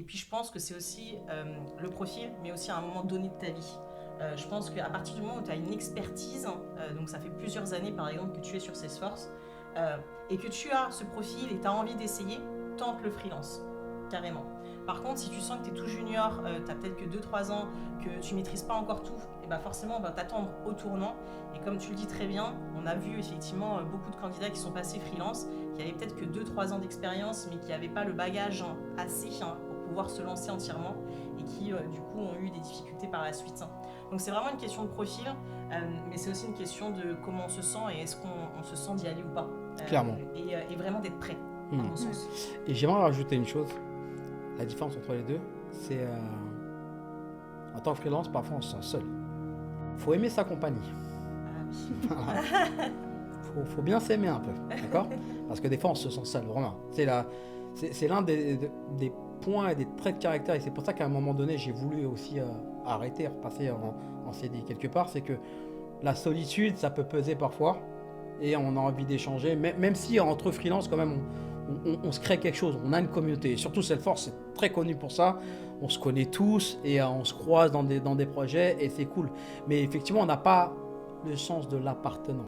puis je pense que c'est aussi le profil, mais aussi à un moment donné de ta vie. Je pense qu'à partir du moment où tu as une expertise, donc ça fait plusieurs années par exemple que tu es sur Salesforce, et que tu as ce profil et tu as envie d'essayer, tente le freelance, carrément. Par contre, si tu sens que tu es tout junior, tu as peut-être que 2-3 ans, que tu maîtrises pas encore tout, et ben forcément on va t'attendre au tournant. Et comme tu le dis très bien, on a vu effectivement beaucoup de candidats qui sont passés freelance, qui avaient peut-être que 2-3 ans d'expérience, mais qui n'avaient pas le bagage assez pour pouvoir se lancer entièrement, et qui du coup ont eu des difficultés par la suite. Donc c'est vraiment une question de profil, mais c'est aussi une question de comment on se sent et est-ce qu'on se sent d'y aller ou pas. Clairement. Et vraiment d'être prêt, à mon sens. Et j'aimerais rajouter une chose. La différence entre les deux, c'est en tant que freelance, parfois on se sent seul. Faut aimer sa compagnie. Ah oui. Faut bien s'aimer un peu, d'accord? Parce que des fois on se sent seul, vraiment. C'est l'un des points et des traits de caractère, et c'est pour ça qu'à un moment donné j'ai voulu aussi arrêter, repasser en CDI quelque part. C'est que la solitude, ça peut peser parfois, et on a envie d'échanger, même si entre freelance quand même on se crée quelque chose, on a une communauté. Et surtout Salesforce, c'est très connu pour ça. On se connaît tous et on se croise dans des projets et c'est cool. Mais effectivement, on n'a pas le sens de l'appartenance.